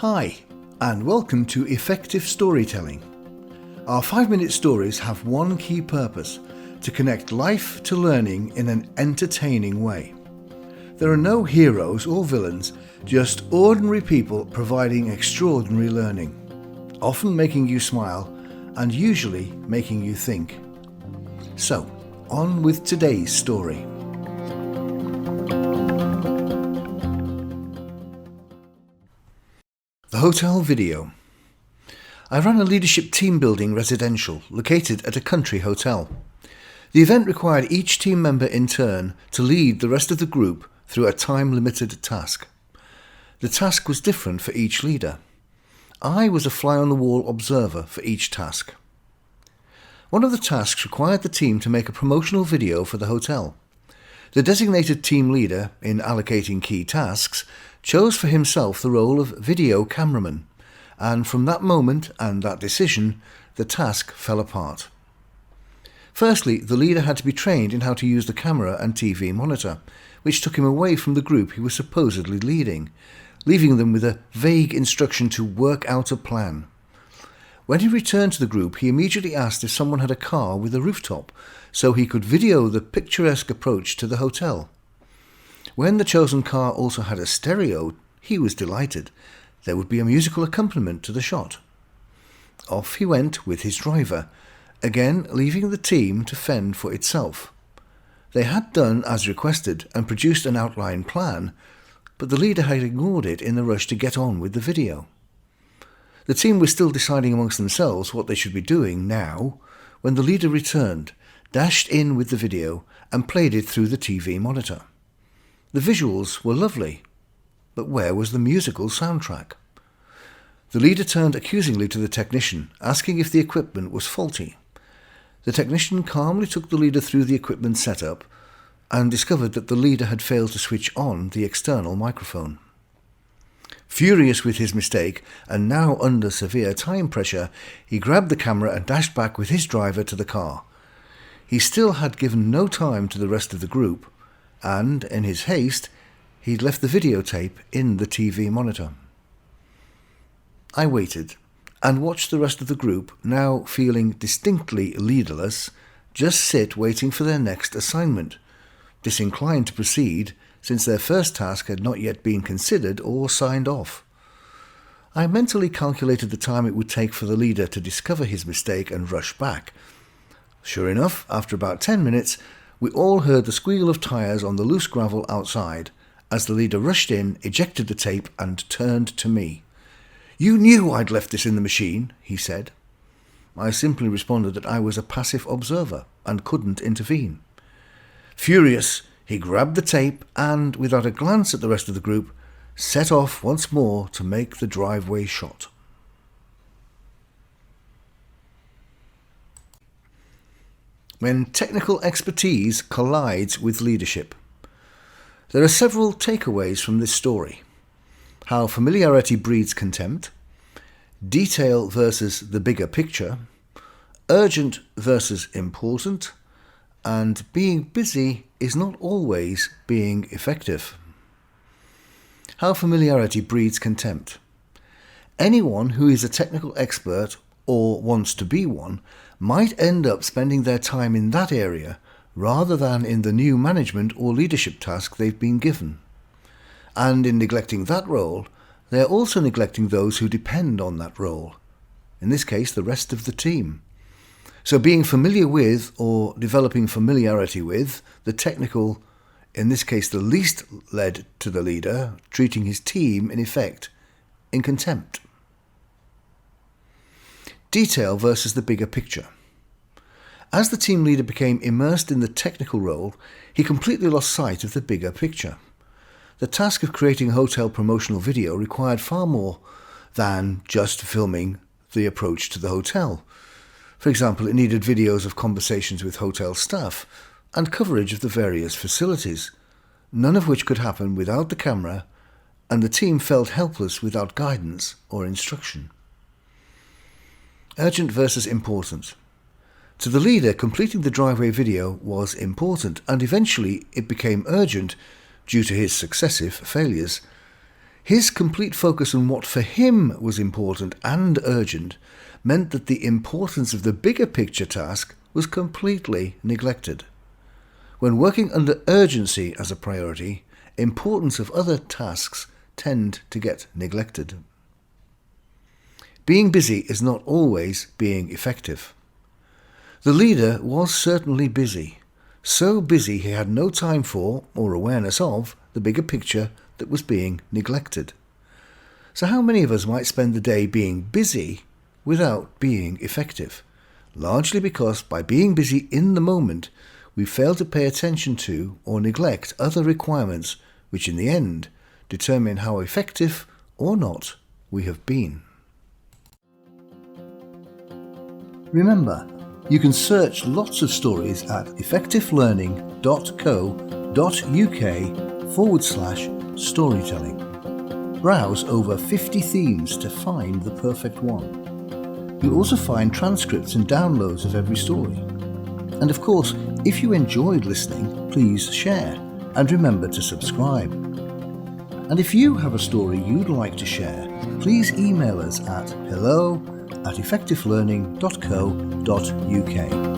Hi, and welcome to Effective Storytelling. Our 5-minute stories have one key purpose: to connect life to learning in an entertaining way. There are no heroes or villains, just ordinary people providing extraordinary learning, often making you smile and usually making you think. So, on with today's story. The Hotel Video. I ran a leadership team building residential located at a country hotel. The event required each team member in turn to lead the rest of the group through a time-limited task. The task was different for each leader. I was a fly-on-the-wall observer for each task. One of the tasks required the team to make a promotional video for the hotel. The designated team leader, in allocating key tasks, chose for himself the role of video cameraman, and from that moment and that decision, the task fell apart. Firstly, the leader had to be trained in how to use the camera and TV monitor, which took him away from the group he was supposedly leading, leaving them with a vague instruction to work out a plan. When he returned to the group, he immediately asked if someone had a car with a rooftop, so he could video the picturesque approach to the hotel. When the chosen car also had a stereo, he was delighted. There would be a musical accompaniment to the shot. Off he went with his driver, again leaving the team to fend for itself. They had done as requested and produced an outline plan, but the leader had ignored it in the rush to get on with the video. The team was still deciding amongst themselves what they should be doing now, when the leader returned, dashed in with the video, and played it through the TV monitor. The visuals were lovely, but where was the musical soundtrack? The leader turned accusingly to the technician, asking if the equipment was faulty. The technician calmly took the leader through the equipment setup and discovered that the leader had failed to switch on the external microphone. Furious with his mistake, and now under severe time pressure, he grabbed the camera and dashed back with his driver to the car. He still had given no time to the rest of the group, and, in his haste, he'd left the videotape in the TV monitor. I waited and watched the rest of the group, now feeling distinctly leaderless, just sit waiting for their next assignment, disinclined to proceed since their first task had not yet been considered or signed off. I mentally calculated the time it would take for the leader to discover his mistake and rush back. Sure enough, after about 10 minutes, we all heard the squeal of tyres on the loose gravel outside as the leader rushed in, ejected the tape, and turned to me. "You knew I'd left this in the machine," he said. I simply responded that I was a passive observer and couldn't intervene. Furious, he grabbed the tape and, without a glance at the rest of the group, set off once more to make the driveway shot. When technical expertise collides with leadership. There are several takeaways from this story. How familiarity breeds contempt, detail versus the bigger picture, urgent versus important, and being busy is not always being effective. How familiarity breeds contempt. Anyone who is a technical expert or wants to be one might end up spending their time in that area rather than in the new management or leadership task they've been given. And in neglecting that role, they are also neglecting those who depend on that role, in this case the rest of the team. So being familiar with, or developing familiarity with, the technical, in this case the least, led to the leader treating his team, in effect, in contempt. Detail versus the bigger picture. As the team leader became immersed in the technical role, he completely lost sight of the bigger picture. The task of creating a hotel promotional video required far more than just filming the approach to the hotel. For example, it needed videos of conversations with hotel staff and coverage of the various facilities, none of which could happen without the camera, and the team felt helpless without guidance or instruction. Urgent versus important. To the leader, completing the driveway video was important, and eventually it became urgent due to his successive failures. His complete focus on what for him was important and urgent meant that the importance of the bigger picture task was completely neglected. When working under urgency as a priority, importance of other tasks tend to get neglected. Being busy is not always being effective. The leader was certainly busy, so busy he had no time for or awareness of the bigger picture that was being neglected. So how many of us might spend the day being busy without being effective? Largely because by being busy in the moment, we fail to pay attention to or neglect other requirements which in the end determine how effective or not we have been. Remember, you can search lots of stories at effectivelearning.co.uk/storytelling. Browse over 50 themes to find the perfect one. You'll also find transcripts and downloads of every story. And of course, if you enjoyed listening, please share and remember to subscribe. And if you have a story you'd like to share, please email us at hello@effectivelearning.co.uk.